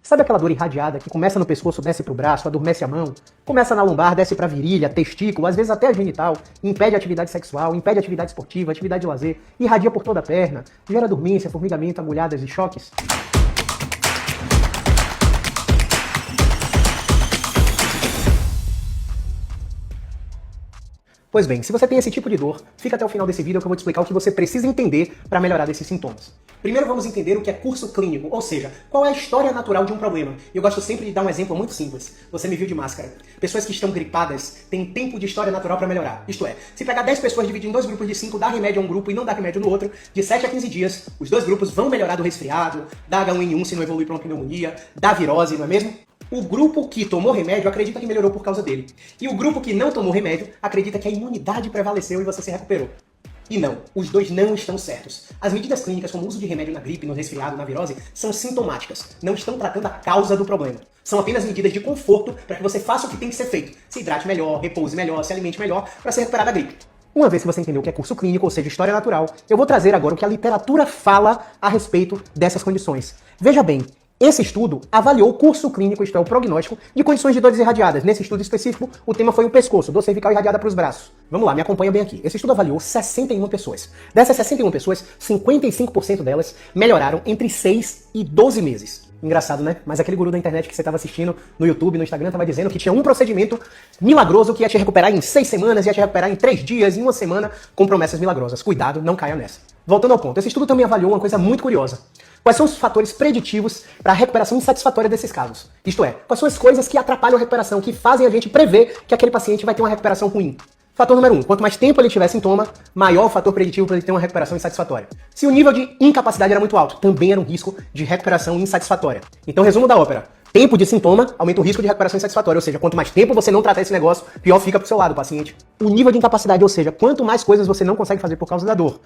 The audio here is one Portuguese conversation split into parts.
Sabe aquela dor irradiada que começa no pescoço, desce pro braço, adormece a mão, começa na lombar, desce pra virilha, testículo, às vezes até a genital, impede a atividade sexual, impede a atividade esportiva, atividade de lazer, irradia por toda a perna, gera dormência, formigamento, agulhadas e choques? Pois bem, se você tem esse tipo de dor, fica até o final desse vídeo que eu vou te explicar o que você precisa entender para melhorar desses sintomas. Primeiro vamos entender o que é curso clínico, ou seja, qual é a história natural de um problema. E eu gosto sempre de dar um exemplo muito simples. Você me viu de máscara. Pessoas que estão gripadas têm tempo de história natural para melhorar. Isto é, se pegar 10 pessoas, dividir em dois grupos de 5, dar remédio a um grupo e não dar remédio no outro, de 7 a 15 dias, os dois grupos vão melhorar do resfriado, da H1N1 se não evoluir para uma pneumonia, da virose, não é mesmo? O grupo que tomou remédio acredita que melhorou por causa dele. E o grupo que não tomou remédio acredita que a imunidade prevaleceu e você se recuperou. E não, os dois não estão certos. As medidas clínicas, como o uso de remédio na gripe, no resfriado, na virose, são sintomáticas. Não estão tratando a causa do problema. São apenas medidas de conforto para que você faça o que tem que ser feito. Se hidrate melhor, repouse melhor, se alimente melhor para se recuperar da gripe. Uma vez que você entendeu o que é curso clínico, ou seja, história natural, eu vou trazer agora o que a literatura fala a respeito dessas condições. Veja bem, esse estudo avaliou o curso clínico, isto é, o prognóstico, de condições de dores irradiadas. Nesse estudo específico, o tema foi o pescoço, dor cervical irradiada para os braços. Vamos lá, me acompanha bem aqui. Esse estudo avaliou 61 pessoas. Dessas 61 pessoas, 55% delas melhoraram entre 6 e 12 meses. Engraçado, né? Mas aquele guru da internet que você estava assistindo no YouTube, no Instagram, estava dizendo que tinha um procedimento milagroso que ia te recuperar em 6 semanas, ia te recuperar em 3 dias, em 1 semana, com promessas milagrosas. Cuidado, não caia nessa. Voltando ao ponto, esse estudo também avaliou uma coisa muito curiosa. Quais são os fatores preditivos para a recuperação insatisfatória desses casos? Isto é, quais são as coisas que atrapalham a recuperação, que fazem a gente prever que aquele paciente vai ter uma recuperação ruim? Fator número 1, quanto mais tempo ele tiver sintoma, maior o fator preditivo para ele ter uma recuperação insatisfatória. Se o nível de incapacidade era muito alto, também era um risco de recuperação insatisfatória. Então, resumo da ópera. Tempo de sintoma aumenta o risco de recuperação insatisfatória, ou seja, quanto mais tempo você não tratar esse negócio, pior fica pro seu lado, paciente. O nível de incapacidade, ou seja, quanto mais coisas você não consegue fazer por causa da dor.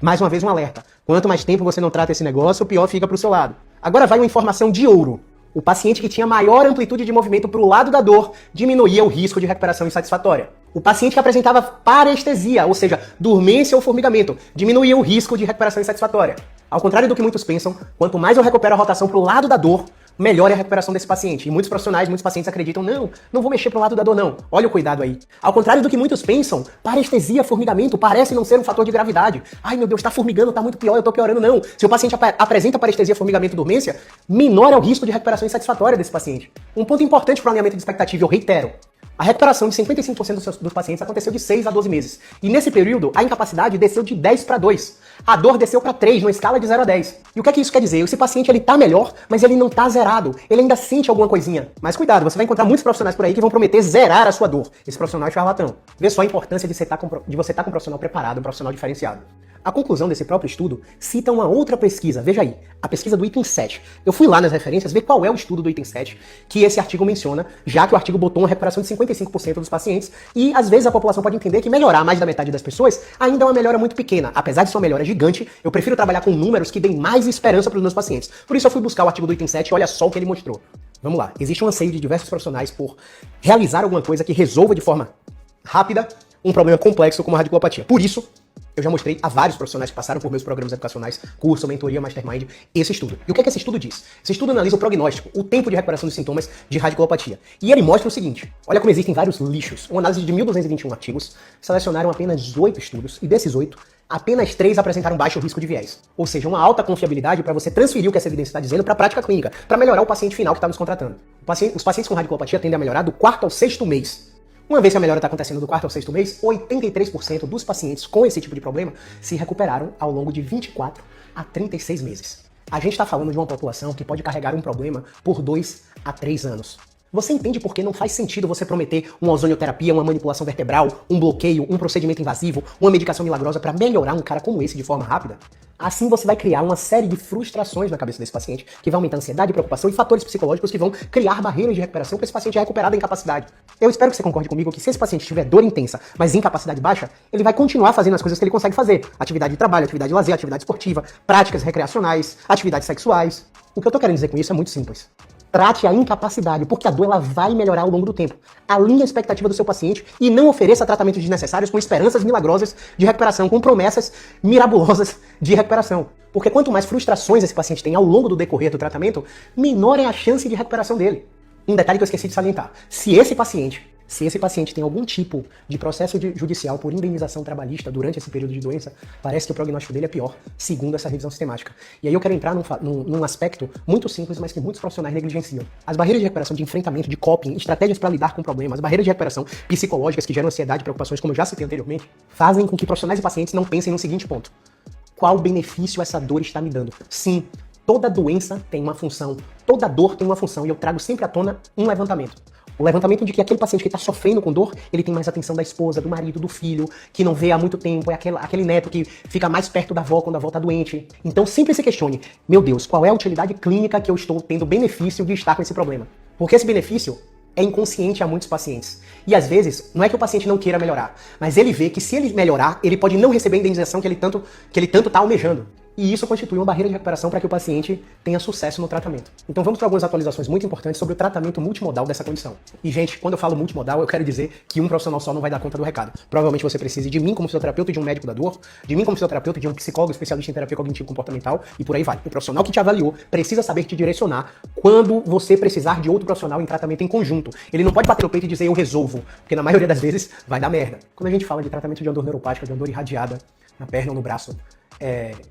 Mais uma vez um alerta. Quanto mais tempo você não trata esse negócio, pior fica pro seu lado. Agora vai uma informação de ouro. O paciente que tinha maior amplitude de movimento para o lado da dor diminuía o risco de recuperação insatisfatória. O paciente que apresentava parestesia, ou seja, dormência ou formigamento, diminuía o risco de recuperação insatisfatória. Ao contrário do que muitos pensam, quanto mais eu recupero a rotação para o lado da dor, melhor é a recuperação desse paciente. E muitos profissionais, muitos pacientes acreditam, não vou mexer pro lado da dor não. Olha o cuidado aí. Ao contrário do que muitos pensam, parestesia, formigamento, parece não ser um fator de gravidade. Ai meu Deus, tá formigando, tá muito pior, eu tô piorando. Não. Se o paciente apresenta parestesia, formigamento, dormência, menor é o risco de recuperação insatisfatória desse paciente. Um ponto importante para o alinhamento de expectativa, eu reitero. A recuperação de 55% dos pacientes aconteceu de 6 a 12 meses. E nesse período, a incapacidade desceu de 10 para 2. A dor desceu para 3, numa escala de 0 a 10. E o que é que isso quer dizer? Esse paciente ele tá melhor, mas ele não tá zerado. Ele ainda sente alguma coisinha. Mas cuidado, você vai encontrar muitos profissionais por aí que vão prometer zerar a sua dor. Esse profissional é charlatão. Vê só a importância de você estar com um profissional preparado, um profissional diferenciado. A conclusão desse próprio estudo cita uma outra pesquisa, veja aí, a pesquisa do item 7. Eu fui lá nas referências ver qual é o estudo do item 7 que esse artigo menciona, já que o artigo botou uma recuperação de 55% dos pacientes e às vezes a população pode entender que melhorar mais da metade das pessoas ainda é uma melhora muito pequena. Apesar de ser uma melhora gigante, eu prefiro trabalhar com números que deem mais esperança para os meus pacientes. Por isso eu fui buscar o artigo do item 7 e olha só o que ele mostrou. Vamos lá, existe um anseio de diversos profissionais por realizar alguma coisa que resolva de forma rápida um problema complexo como a radiculopatia. Por isso, eu já mostrei a vários profissionais que passaram por meus programas educacionais, curso, mentoria, mastermind, esse estudo. E o que é que esse estudo diz? Esse estudo analisa o prognóstico, o tempo de recuperação dos sintomas de radiculopatia. E ele mostra o seguinte, olha como existem vários lixos. Uma análise de 1.221 artigos, selecionaram apenas 8 estudos, e desses 8, apenas 3 apresentaram baixo risco de viés. Ou seja, uma alta confiabilidade para você transferir o que essa evidência está dizendo para a prática clínica, para melhorar o paciente final que está nos contratando. Os pacientes com radiculopatia tendem a melhorar do 4º ao 6º mês. Uma vez que a melhora está acontecendo do 4º ao 6º mês, 83% dos pacientes com esse tipo de problema se recuperaram ao longo de 24 a 36 meses. A gente está falando de uma população que pode carregar um problema por 2 a 3 anos. Você entende por que não faz sentido você prometer uma ozonioterapia, uma manipulação vertebral, um bloqueio, um procedimento invasivo, uma medicação milagrosa para melhorar um cara como esse de forma rápida? Assim você vai criar uma série de frustrações na cabeça desse paciente, que vai aumentar a ansiedade, preocupação e fatores psicológicos que vão criar barreiras de recuperação para esse paciente recuperar da incapacidade. Eu espero que você concorde comigo que se esse paciente tiver dor intensa, mas incapacidade baixa, ele vai continuar fazendo as coisas que ele consegue fazer. Atividade de trabalho, atividade de lazer, atividade esportiva, práticas recreacionais, atividades sexuais. O que eu tô querendo dizer com isso é muito simples. Trate a incapacidade, porque a dor ela vai melhorar ao longo do tempo. Alinhe a expectativa do seu paciente e não ofereça tratamentos desnecessários com esperanças milagrosas de recuperação, com promessas mirabolosas de recuperação. Porque quanto mais frustrações esse paciente tem ao longo do decorrer do tratamento, menor é a chance de recuperação dele. Um detalhe que eu esqueci de salientar. Se esse paciente tem algum tipo de processo judicial por indenização trabalhista durante esse período de doença, parece que o prognóstico dele é pior, segundo essa revisão sistemática. E aí eu quero entrar num aspecto muito simples, mas que muitos profissionais negligenciam. As barreiras de recuperação, de enfrentamento, de coping, estratégias para lidar com problemas, barreiras de recuperação psicológicas que geram ansiedade e preocupações, como eu já citei anteriormente, fazem com que profissionais e pacientes não pensem no seguinte ponto: qual benefício essa dor está me dando? Sim, toda doença tem uma função, toda dor tem uma função, e eu trago sempre à tona um levantamento. O levantamento de que aquele paciente que está sofrendo com dor, ele tem mais atenção da esposa, do marido, do filho, que não vê há muito tempo, é aquele neto que fica mais perto da avó quando a avó está doente. Então sempre se questione, meu Deus, qual é a utilidade clínica que eu estou tendo benefício de estar com esse problema? Porque esse benefício é inconsciente a muitos pacientes. E às vezes, não é que o paciente não queira melhorar, mas ele vê que se ele melhorar, ele pode não receber a indenização que ele tanto está almejando. E isso constitui uma barreira de recuperação para que o paciente tenha sucesso no tratamento. Então vamos para algumas atualizações muito importantes sobre o tratamento multimodal dessa condição. E gente, quando eu falo multimodal, eu quero dizer que um profissional só não vai dar conta do recado. Provavelmente você precise de mim como fisioterapeuta e de um médico da dor, de mim como fisioterapeuta e de um psicólogo especialista em terapia cognitivo-comportamental, e por aí vai. O profissional que te avaliou precisa saber te direcionar quando você precisar de outro profissional em tratamento em conjunto. Ele não pode bater no peito e dizer eu resolvo, porque na maioria das vezes vai dar merda. Quando a gente fala de tratamento de uma dor neuropática, de uma dor irradiada na perna ou no braço,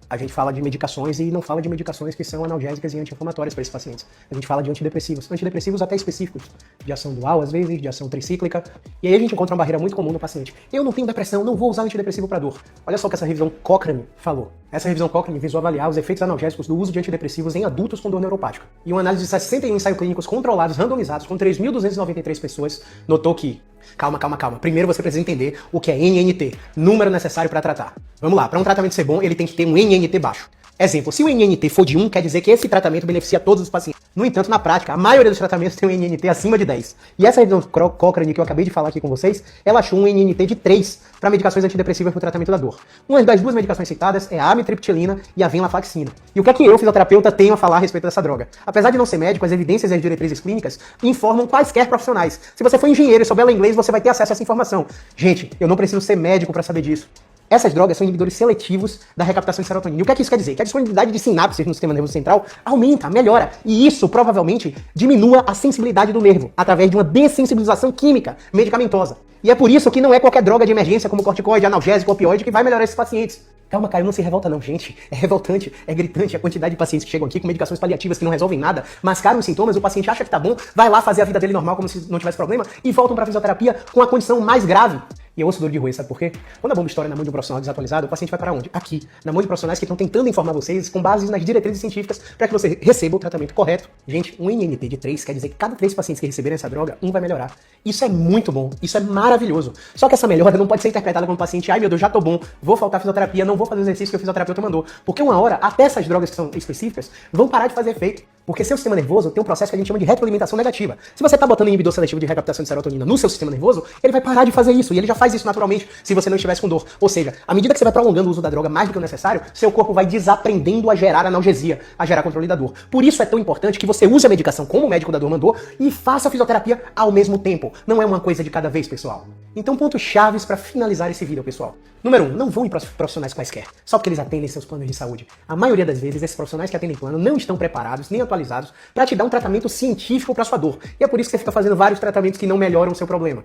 a gente fala de medicações e não fala de medicações que são analgésicas e anti-inflamatórias para esses pacientes. A gente fala de antidepressivos até específicos, de ação dual às vezes, de ação tricíclica. E aí a gente encontra uma barreira muito comum no paciente. Eu não tenho depressão, não vou usar antidepressivo para dor. Olha só o que essa revisão Cochrane falou. Essa revisão Cochrane visou avaliar os efeitos analgésicos do uso de antidepressivos em adultos com dor neuropática. E uma análise de 61 ensaios clínicos controlados, randomizados, com 3.293 pessoas, notou que... Calma. Primeiro você precisa entender o que é NNT, número necessário para tratar. Vamos lá, para um tratamento ser bom, ele tem que ter um NNT baixo. Exemplo, se o NNT for de 1, quer dizer que esse tratamento beneficia todos os pacientes. No entanto, na prática, a maioria dos tratamentos tem um NNT acima de 10. E essa revisão Cochrane que eu acabei de falar aqui com vocês, ela achou um NNT de 3 para medicações antidepressivas para o tratamento da dor. Uma das duas medicações citadas é a amitriptilina e a venlafaxina. E o que é que eu, fisioterapeuta, tenho a falar a respeito dessa droga? Apesar de não ser médico, as evidências e as diretrizes clínicas informam quaisquer profissionais. Se você for engenheiro e souber ler inglês, você vai ter acesso a essa informação. Gente, eu não preciso ser médico para saber disso. Essas drogas são inibidores seletivos da recaptação de serotonina. E o que é que isso quer dizer? Que a disponibilidade de sinapses no sistema nervoso central aumenta, melhora. E isso provavelmente diminua a sensibilidade do nervo, através de uma dessensibilização química medicamentosa. E é por isso que não é qualquer droga de emergência, como corticoide, analgésico, opioide, que vai melhorar esses pacientes. Calma, cara, não se revolta não, gente. É revoltante, é gritante a quantidade de pacientes que chegam aqui com medicações paliativas que não resolvem nada, mascaram os sintomas, o paciente acha que tá bom, vai lá fazer a vida dele normal como se não tivesse problema e voltam pra fisioterapia com a condição mais grave. E eu ouço dor de ruim, sabe por quê? Quando a bomba estoura na mão de um profissional desatualizado, o paciente vai para onde? Aqui, na mão de profissionais que estão tentando informar vocês com base nas diretrizes científicas para que você receba o tratamento correto. Gente, um NNT de 3 quer dizer que cada 3 pacientes que receberem essa droga, um vai melhorar. Isso é muito bom, isso é maravilhoso. Só que essa melhora não pode ser interpretada como paciente, ai meu Deus, já tô bom, vou faltar fisioterapia, não vou fazer o exercício que o fisioterapeuta mandou. Porque uma hora, até essas drogas que são específicas, vão parar de fazer efeito. Porque seu sistema nervoso tem um processo que a gente chama de retroalimentação negativa. Se você está botando inibidor seletivo de recaptação de serotonina no seu sistema nervoso, ele vai parar de fazer isso. E ele já faz isso naturalmente se você não estivesse com dor. Ou seja, à medida que você vai prolongando o uso da droga mais do que o necessário, seu corpo vai desaprendendo a gerar analgesia, a gerar controle da dor. Por isso é tão importante que você use a medicação como o médico da dor mandou e faça a fisioterapia ao mesmo tempo. Não é uma coisa de cada vez, pessoal. Então, pontos chaves para finalizar esse vídeo, pessoal. Número 1, não vão em profissionais quaisquer, só porque eles atendem seus planos de saúde. A maioria das vezes, esses profissionais que atendem plano não estão preparados, nem atualizados, para te dar um tratamento científico para sua dor. E é por isso que você fica fazendo vários tratamentos que não melhoram o seu problema.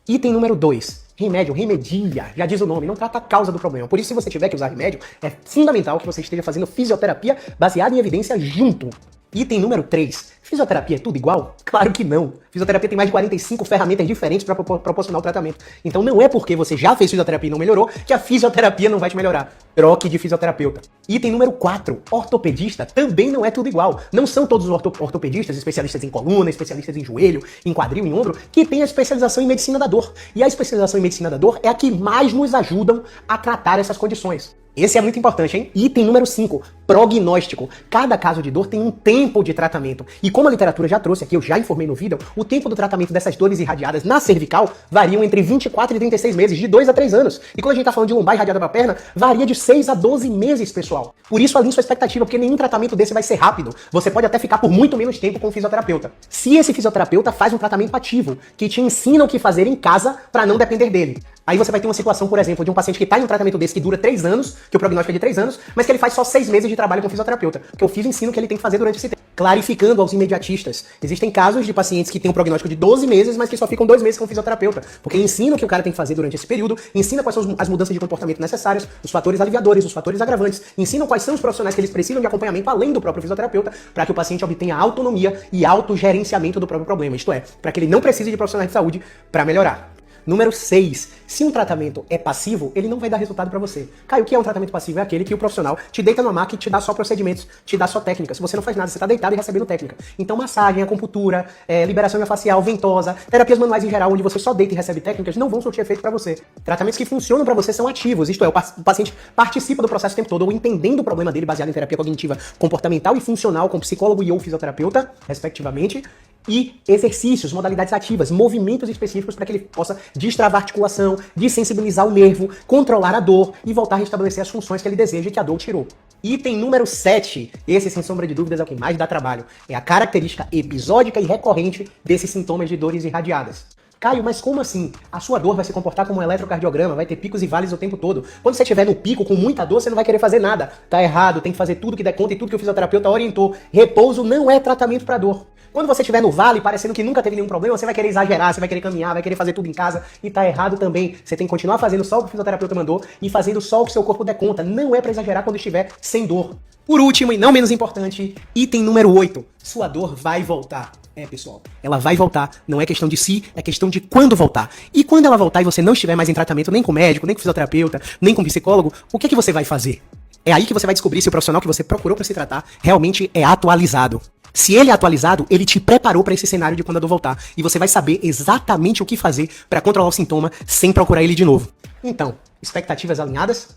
Item número 2, remédio, remedia, já diz o nome, não trata a causa do problema. Por isso, se você tiver que usar remédio, é fundamental que você esteja fazendo fisioterapia baseada em evidência junto. Item número 3, fisioterapia é tudo igual? Claro que não. Fisioterapia tem mais de 45 ferramentas diferentes para proporcionar o tratamento. Então não é porque você já fez fisioterapia e não melhorou que a fisioterapia não vai te melhorar. Troque de fisioterapeuta. Item número 4, ortopedista também não é tudo igual. Não são todos os ortopedistas, especialistas em coluna, especialistas em joelho, em quadril, em ombro, que têm a especialização em medicina da dor. E a especialização em medicina da dor é a que mais nos ajudam a tratar essas condições. Esse é muito importante, hein? Item número 5, prognóstico. Cada caso de dor tem um tempo de tratamento. E como a literatura já trouxe aqui, eu já informei no vídeo, o tempo do tratamento dessas dores irradiadas na cervical variam entre 24 e 36 meses, de 2 a 3 anos. E quando a gente tá falando de lombar irradiada pra perna, varia de 6 a 12 meses, pessoal. Por isso, alinhe sua expectativa, porque nenhum tratamento desse vai ser rápido. Você pode até ficar por muito menos tempo com o fisioterapeuta. Se esse fisioterapeuta faz um tratamento ativo, que te ensina o que fazer em casa para não depender dele. Aí você vai ter uma situação, por exemplo, de um paciente que está em um tratamento desse que dura 3 anos, que o prognóstico é de 3 anos, mas que ele faz só 6 meses de trabalho com o fisioterapeuta. Porque o fisio ensina o que ele tem que fazer durante esse tempo. Clarificando aos imediatistas. Existem casos de pacientes que têm um prognóstico de 12 meses, mas que só ficam 2 meses com o fisioterapeuta. Porque ensina o que o cara tem que fazer durante esse período, ensina quais são as mudanças de comportamento necessárias, os fatores aliviadores, os fatores agravantes, ensinam quais são os profissionais que eles precisam de acompanhamento além do próprio fisioterapeuta, para que o paciente obtenha autonomia e autogerenciamento do próprio problema. Isto é, para que ele não precise de profissionais de saúde para melhorar. Número 6. Se um tratamento é passivo, ele não vai dar resultado pra você. Caio, o que é um tratamento passivo? É aquele que o profissional te deita numa maca e te dá só procedimentos, te dá só técnicas. Você não faz nada, você tá deitado e recebendo técnica. Então massagem, acupuntura, liberação miofascial, ventosa, terapias manuais em geral, onde você só deita e recebe técnicas, não vão surtir efeito pra você. Tratamentos que funcionam pra você são ativos, isto é, o paciente participa do processo o tempo todo, ou entendendo o problema dele baseado em terapia cognitiva comportamental e funcional com psicólogo e ou fisioterapeuta, respectivamente, e exercícios, modalidades ativas, movimentos específicos para que ele possa destravar a articulação, desensibilizar o nervo, controlar a dor e voltar a restabelecer as funções que ele deseja e que a dor tirou. Item número 7, esse sem sombra de dúvidas é o que mais dá trabalho, é a característica episódica e recorrente desses sintomas de dores irradiadas. Caio, mas como assim? A sua dor vai se comportar como um eletrocardiograma, vai ter picos e vales o tempo todo. Quando você estiver no pico com muita dor, você não vai querer fazer nada. Tá errado, tem que fazer tudo que der conta e tudo que o fisioterapeuta orientou. Repouso não é tratamento para dor. Quando você estiver no vale, parecendo que nunca teve nenhum problema, você vai querer exagerar, você vai querer caminhar, vai querer fazer tudo em casa e tá errado também. Você tem que continuar fazendo só o que o fisioterapeuta mandou e fazendo só o que seu corpo der conta. Não é para exagerar quando estiver sem dor. Por último e não menos importante, item número 8. Sua dor vai voltar. Pessoal, ela vai voltar. Não é questão de se, é questão de quando voltar. E quando ela voltar e você não estiver mais em tratamento nem com médico, nem com fisioterapeuta, nem com psicólogo, o que você vai fazer? É aí que você vai descobrir se o profissional que você procurou para se tratar realmente é atualizado. Se ele é atualizado, ele te preparou para esse cenário de quando a dor voltar. E você vai saber exatamente o que fazer para controlar o sintoma sem procurar ele de novo. Então, expectativas alinhadas?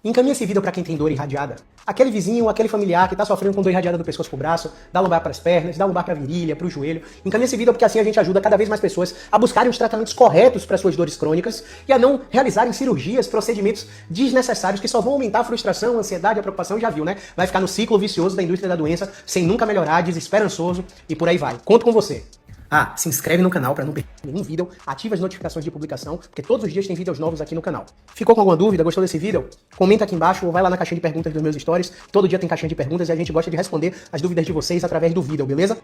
Encaminha esse vídeo para quem tem dor irradiada. Aquele vizinho, aquele familiar que tá sofrendo com dor irradiada do pescoço pro braço, da lombar pras pernas, da lombar pra virilha, pro joelho. Encaminha esse vídeo porque assim a gente ajuda cada vez mais pessoas a buscarem os tratamentos corretos para suas dores crônicas e a não realizarem cirurgias, procedimentos desnecessários que só vão aumentar a frustração, a ansiedade, a preocupação, já viu, né? Vai ficar no ciclo vicioso da indústria da doença sem nunca melhorar, desesperançoso e por aí vai. Conto com você. Se inscreve no canal para não perder nenhum vídeo, ativa as notificações de publicação, porque todos os dias tem vídeos novos aqui no canal. Ficou com alguma dúvida? Gostou desse vídeo? Comenta aqui embaixo ou vai lá na caixinha de perguntas dos meus stories. Todo dia tem caixinha de perguntas e a gente gosta de responder as dúvidas de vocês através do vídeo, beleza?